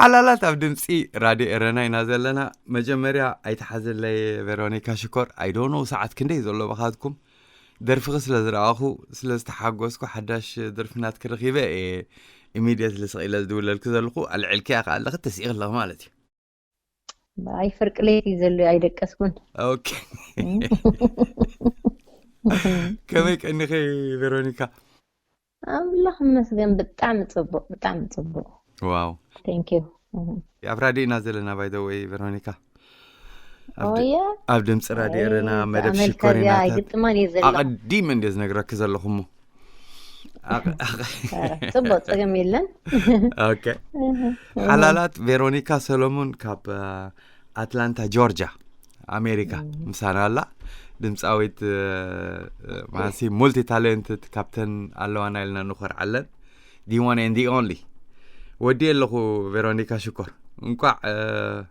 حلالات أبدم سي رادي إرنا ينازلنا مجمريا أيتحزن لي فيرونيكا شكر I don't know ساعات كندي زلوا بخاتكم درف غسل زرعاخو سلست حاجوسكو حداش درفنات كرخيبة immediately سقيل دول الكذلقو العلكي أقل لغة تسيغ الله مالتي باي فرق ليتي زلوا عيدك أسكن أوكي كميك أني خي فيرونيكا اللهم مسجن بتعمل تصبق واو thank you يا فرادي نازلنا باي ذا واي فيرونيكا يا أبدم سرادي إرنا مدب عمل كذا شكورينات يقطماني زلوا أقدي من ديز نقرأ كذلقهم تصبق جميلا اوكي حلالات فيرونيكا سولومون كاب اتلانتا جورجيا امريكا مسانا لا دمصاويت ماسي مولتي تالنتد كابتن الله لنا نخر علن دي وان اند دي اونلي ودي لكو فيرونيكا شكر انقع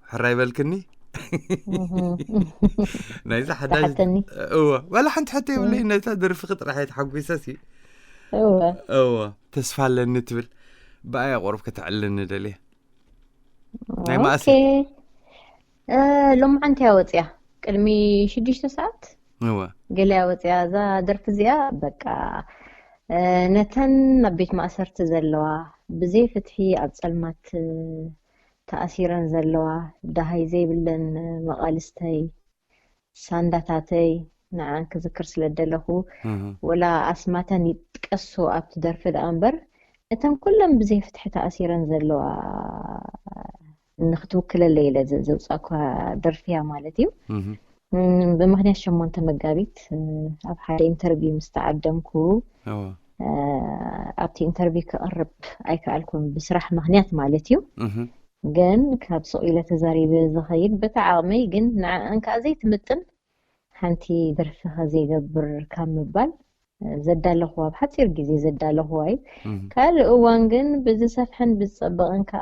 حراي بالكني نايزه حداش ولا حنت حتى ولا انت تدري في خط راح يتحقق ساسي تسفى لنا تبل بقى يا غرف كتعلن دليه ناي ما اوكي لوم عنتي اوصيا قدمي 6 ساعات قال لي اوصيا ذا درف زيا بقى نتن نبيت ما أسرت زلوا بزي فتحي أبصلمات تأثيرا زلوا دهي زي بلن مقالستي سانداتاتي نعم كذكر سلدلهو ولا أسماتن يتكسو أبت درف الأنبر نتن كلهم بزي فتحي تأثيرا زلوا نختو كل الليلة زوز أكو درفيا مالتي بمخنيا شمون تمقابيت أب حالي انتربي مستعدمكو أبتي انتربي كقرب أيكالكم بسرح مخنيات مالتيو جن كاب سؤالة تزاري بزخيد بتعامي جن أنك أزي تمتن حنتي درفها زي قبر كام مبال زداله هو بحتصير جزي زداله هواي قال وانجن بزي سفحن بتصبغ أنك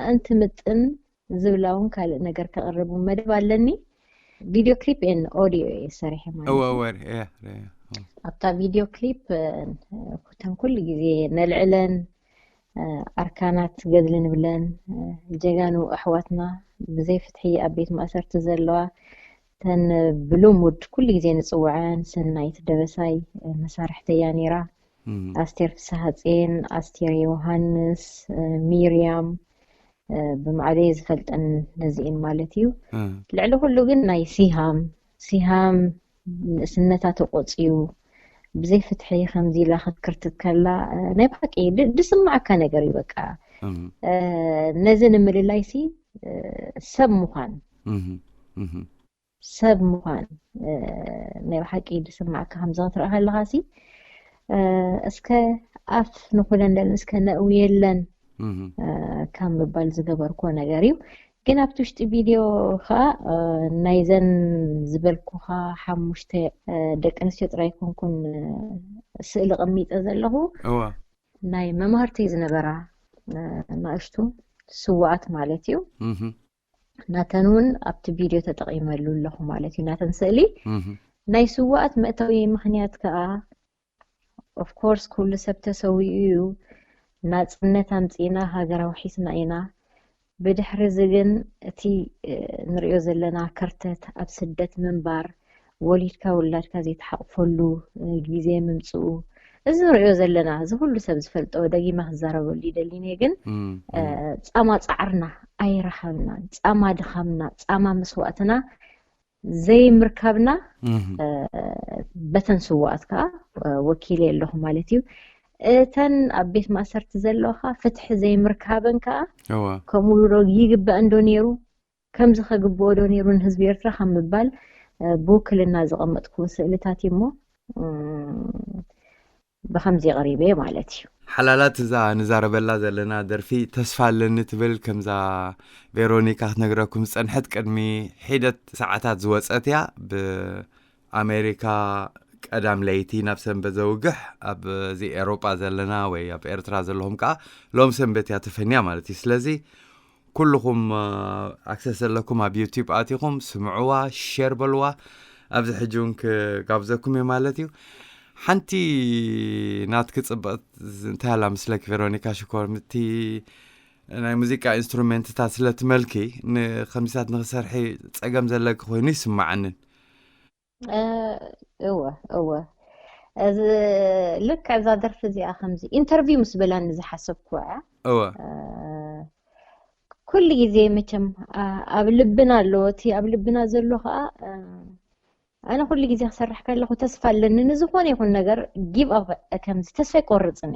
أنت متن زولاون قال نقر كقربوا مدبالني فيديو كليب إن أوديو صريح مالتي أبتا فيديو كليب كتن كل جزي نلعلن أركانات قدلن بلن الجيغانو أحواتنا بزي فتحية أبيت مأسر تزلوا تن بلومود كل جزي نصوعان سنايت دبساي مسارح تيانيرا أستير فسهاتين أستير يوهانس ميريام بمعريز فلت أن نزئين مالتيو لعلو كله قلنا سيهام سنتات قصيو بزي فتحي خمزي لا خكرت كلا نبحك إيه دسمع كان قريب بقى نزن مللايسي سب مخان نبحك إيه دسمع كهمزات رأها اللغاسي اسكا أف نقولن لن اسكا نقويلن كان ببال زقبر كونا قريب كنا بتشت فيديو خا نايزن زبلكو خا حمشت دك انسيت رايكون كن سئل غميت ازله ناي ممهرتي زنبرا ناقشتو سوات مالتيو ناتنون ابت فيديو تتقيملو له مالتي ناتن سئلي ناي سوات مأتوي مخنيات كا of course كل سبت سويو ناصنت امصينا هاجر وحيسنا اينا بدحر زغن تي نريو زلنا كرتت اب سدت منبار وليدكا ولادكا زي تحقفلو غيزي ممصو እዚ نريو زلنا እዚ ሁሉ ሰብ ዝፈልጦ ደጊማ ክዛረበሉ ይደሊኒ ግን ጻማ ጻዕርና ኣይረሓብና ጻማ ድኻምና ጻማ መስዋዕትና ዘይ ምርካብና በተን ስዋዕትካ ወኪል የለኹ ማለት እዩ እተን ኣብ ቤት ማእሰርቲ ዘለኻ ፍትሒ ዘይ ምርካበንካ ከምኡ ይግባእ እንዶ ነይሩ ከምዚ ከግብኦ ዶ ነይሩ ንህዝቢ ኤርትራ ከም ምባል ብውክልና ዝቐመጥኩ ስእልታት እሞ بخمزي غريبة مالتي حلالات زا نزاربلا زلنا درفي تسفالن تبل كمزا فيرونيكا نغراكم صنحت قدمي حيدت ساعات زوصتيا بامريكا قدام ليتي نفسن بزوجح اب زي اوروبا زلنا وي اب ايرترا زلهم كا لوم سنبت يا تفنيا مالتي سلازي كلكم اكسس لكم على يوتيوب اتيكم سمعوا شير بلوا ابز حجونك قابزكم مالتي حنتي ناتك صبت انتهى مسلك فيرونيكا شكور متي ናይ ሙዚቃ ኢንስትሩሜንትታት ስለትመልኪ ንኸምሳት ንኽሰርሒ ፀገም ዘለክ ኮይኑ ይስማዓንን እወ እዚ ልክ እዛ ደርፊ እዚኣ ከምዚ ኢንተርቪው ምስ በላኒ ዝሓሰብኩ እወ ኩሉ ግዜ መቸም ኣብ ልብና ኣሎ እቲ ኣብ ልብና ዘሎ ከዓ ኣነ ኩሉ ግዜ ክሰርሕ ከለኹ ተስፋ ኣለኒ ንዝኾነ ይኹን ነገር ጊቭ ኣፕ ከምዚ ተስፋ ይቆርፅኒ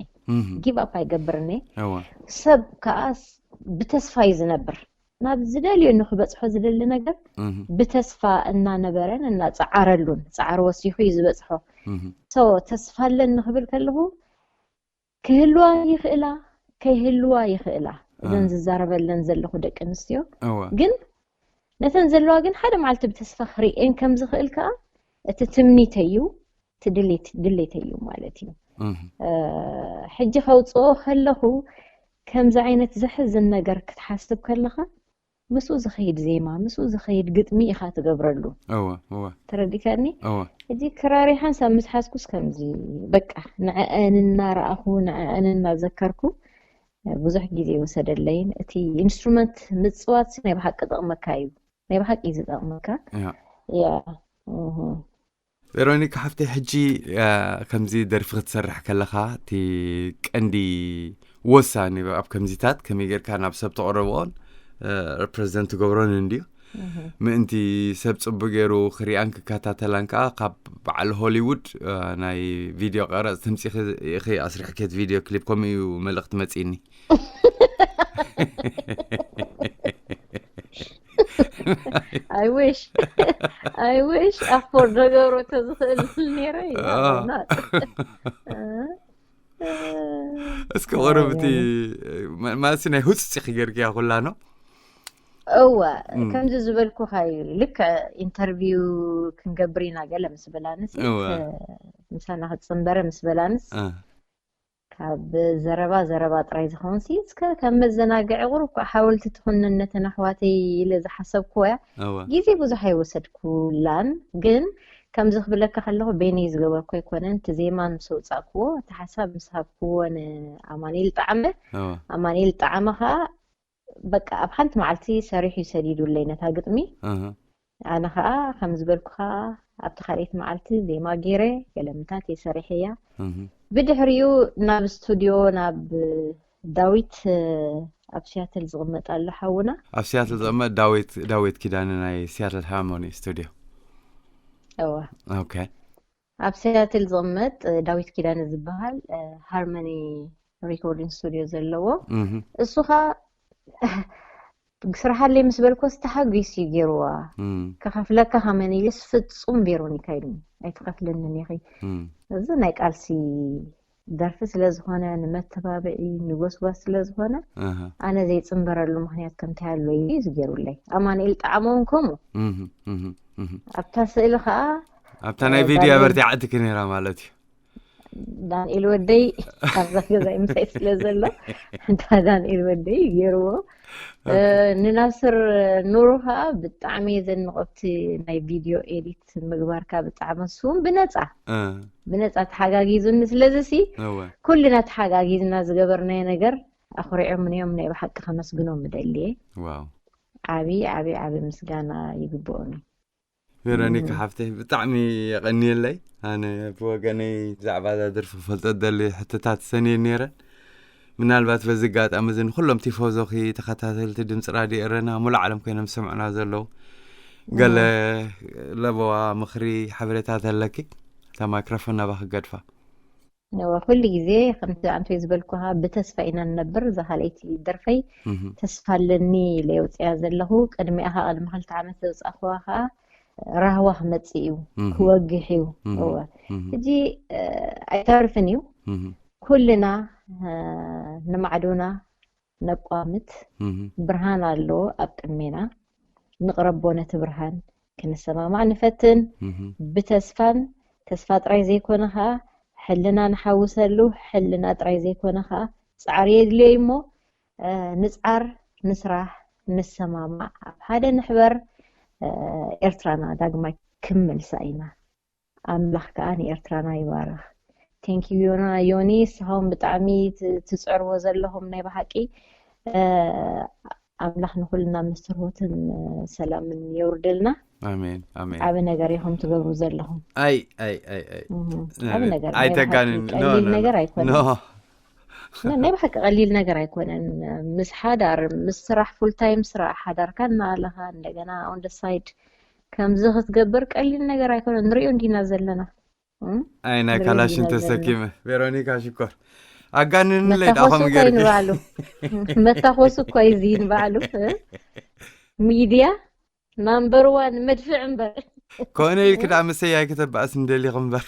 ጊቭ ኣፕ ኣይገብርኒ ሰብ ከዓ ብተስፋ እዩ ዝነብር ናብ ዝደልዮ ንክበፅሖ ዝደሊ ነገር ብተስፋ እናነበረን እናፀዓረሉን ፃዕሪ ወሲኹ እዩ ዝበፅሖ ሶ ተስፋ ኣለኒ ክብል ከለኹ ክህልዋ ይኽእላ ከይህልዋ ይኽእላ እዘን ዝዛረበለን ዘለኹ ደቂ ኣንስትዮ ግን ነተን ዘለዋ ግን ሓደ መዓልቲ ብተስፋ ክሪአን ከም ዝኽእል ከዓ እቲ ትምኒተዩ እቲ ድሌተዩ ማለት እዩ ሕጂ ከውፅኦ ከለኹ ከምዚ ዓይነት ዘሕዝን ነገር ክትሓስብ ከለኻ ምስኡ ዝኸይድ ዜማ ምስኡ ዝኸይድ ግጥሚ ኢኻ ትገብረሉ ተረዲካኒ ሕጂ ክራሪሓን ሳብ ምስ ሓስኩስ ከምዚ በቃ ንዕአን እናረኣኹ ንዕአን እናዘከርኩ ብዙሕ ግዜ ወሰደለይን እቲ ኢንስትሩመንት ምፅዋት ናይ ብሓቂ ጥቕመካ እዩ ናይ ብሓቂ ዝጠቕመካ ቬሮኒካ ሓፍተይ ሕጂ ከምዚ ደርፊ ክትሰርሕ ከለኻ እቲ ቀንዲ ወሳኒ ኣብ ከምዚታት ከመይ ጌርካ ናብ ሰብ ተቕርቦን ሪፕሬዘንት ገብሮን እንድዩ ምእንቲ ሰብ ፅቡቅ ገይሩ ክሪአን ክከታተላን ከዓ ካብ በዓል ሆሊውድ ናይ ቪድዮ ቀረፅ ትምፂ ኢኺ ኣስሪሕኬት ቪድዮ ክሊፕ ከምኡ እዩ መልእኽቲ መፂኒ I wish afford ነገሩ ተዝኽእል ነይረ እስከ ቆረብቲ ማለሲ ናይ ህፅፅ ጌርክያ ኩላኖ እወ ከምዚ ዝበልኩ ኸይ ልክ ኢንተርቪው ክንገብር ኢና ገለ ምስ በላንስ ምሳና ክትፅንበረ ምስ በላንስ ካብ ዘረባ ጥራይ ዝኸውን እስከ ከም መዘናግዒ ቁሩብ ሓወልቲ ትኹንነተን ኣሕዋተይ ኢለ ዝሓሰብኩ ግዜ ብዙሕ ኣይወሰድኩላን ግን ከምዚ ክብለካ ከለኹ በይነይ ዝገበርኩ ኣይኮነን እቲ ዜማ ምስ ውፃእክዎ እቲ ሓሳብ ምስ ሃብክዎ ንኣማኒኤል ጣዕመ ከዓ በቃ ኣብ ሓንቲ መዓልቲ ሰሪሑ ይሰዲዱለይ ነታ ግጥሚ ኣነ ከዓ ከም ዝበልኩ ከዓ ኣብቲ ካልአይቲ መዓልቲ ዜማ ገይረ ገለምታት የሰሪሐ እያ ብድሕሪኡ ናብ ስቱድዮ ናብ ዳዊት ኣብ ሲያትል ዝቕመጥ ኣሎ ሓውና ኣብ ሲያትል ዝቕመጥ ዳዊት ኪዳነ ናይ ሲያትል ሃርሞኒ ስቱድዮ ኦኬ ኣብ ሲያትል ዝቕመጥ ዳዊት ኪዳነ ዝበሃል ሃርሞኒ ሪኮርዲንግ ስቱድዮ ዘለዎ እሱ ከዓ ስራሓለይ ምስ በልኮስ ተሓጒስ እዩ ገይርዋ ከኸፍለካ ከመኒልስ ፍጹም ቬሮኒካ ኢሉ ኣይትኸፍለንን ኢኺ እዚ ናይ ቃልሲ ደርፊ ስለ ዝኾነ ንመተባብዒ ንጎስጓስ ስለ ዝኾነ ኣነ ዘይፅንበረሉ ምክንያት ከምቲ ያሎ እዩ ዝገይሩለይ ኣማኒኤል ጣዕሞውን ከምኡ ኣብታ ስእሊ ከዓ ኣብታ ናይ ቪድዮ በርቲ ዓድክ ነይራ ማለት እዩ ዳንኤል ወደይ ኣብዛ ገዛይ ምሳይ ስለ ዘሎ እንታ ዳንኤል ወደይ ገይርዎ ንናስር ኑሩ ከዓ ብጣዕሚ ዘንቆብቲ ናይ ቪድዮ ኤዲት ምግባርካ ብጣዕሚ እሱውን ብነፃ ተሓጋጊዙኒ ስለዚሲ ኩልና ተሓጋጊዝና ዝገበርናዮ ነገር ኣኽሪዖም ንዮም ናይ ብሓቂ ከመስግኖም ምደልየ ዓብይ ምስጋና ይግብኦኒ ቬሮኒካ ሓፍተይ ብጣዕሚ የቐኒየለይ ኣነ ብወገነይ ብዛዕባ ደርፊ ክፈልጦ ደሊ ሕቶታት ሰኒየ ነይረን ምናልባት በዚ ኣጋጣሚ እዚ ንኩሎም ቲፎዞኺ ተኸታተልቲ ድምፂ ራድዮ ኤረና ሙሉእ ዓለም ኮይኖም ዝሰምዑና ዘለዉ ገለ ለበዋ ምኽሪ ሓበሬታት ኣለኪ እታ ማይክሮፎን ናባኺ ገድፋ ኩሉ ግዜ ከምቲ ኣንተ ዝበልኩኻ ብተስፋ ኢና ንነብር እዛ ካልአይቲ ደርፈይ ተስፋ ኣለኒ ለየውፅያ ዘለኹ ቅድሚኣ ከዓ ቅድሚ 2 ዓመት ዘውፃእኽዋ ከዓ ራህዋ ክመፅእ እዩ ክወግሕ እዩ ሕጂ ኣይተርፍን እዩ ኩልና ንማዕዶና ነቋምት ብርሃን ኣሎ ኣብ ቅድሜና ንቕረቦ ነቲ ብርሃን ክንሰማማዕ ንፈትን ብተስፋን ተስፋ ጥራይ ዘይኮነ ከዓ ሕልና ንሓውሰሉ ሕልና ጥራይ ዘይኮነ ከዓ ፃዕሪ የድልዮ እሞ ንፃር ንስራሕ ንሰማማዕ ኣብ ሓደ ንሕበር ኤርትራና ዳግማይ ክምልሳ ኢና ኣምላኽ ከዓ ንኤርትራና ይባርኽ ቴንክ ዩ ዮኒ ስኻውን ብጣዕሚ ትፅዕርዎ ዘለኹም ናይ ብሓቂ ኣምላኽ ንኩልና ምስርሆትን ሰላምን የውርድልና ኣሜን ኣሜን ዓብ ነገር ኢኹም ትገብሩ ዘለኹም ኣይ ዓብ ነገር ኣይተጋንን ቀሊል ነገር ኣይኮነን ናይ ብሓቂ ቀሊል ነገር ኣይኮነን ምስ ሓዳር ምስ ስራሕ ፉል ታይም ስራሕ ሓዳርካ እናለኻ እንደገና ኦን ደ ሳይድ ከምዚ ክትገብር ቀሊል ነገር ኣይኮነን ንሪኦ እንዲና ዘለና ኣይ ናይ ካላሽን ተሰኪመ ቬሮኒካ ሽኮር ኣጋንን ለይጣኸም ገርጊ መታኾሱ እኳ ይዚ ንባዕሉ ሚድያ ናምበር 1 መድፍዕ እምበር ኮነ ኢልክዳ መሰያይ ከተባእስ እንደሊኹም እምበር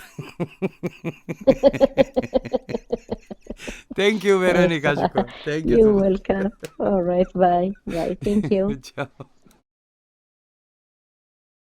Thank you, Veronica. Thank you. You're welcome. All right, bye. Bye. Thank you. Ciao.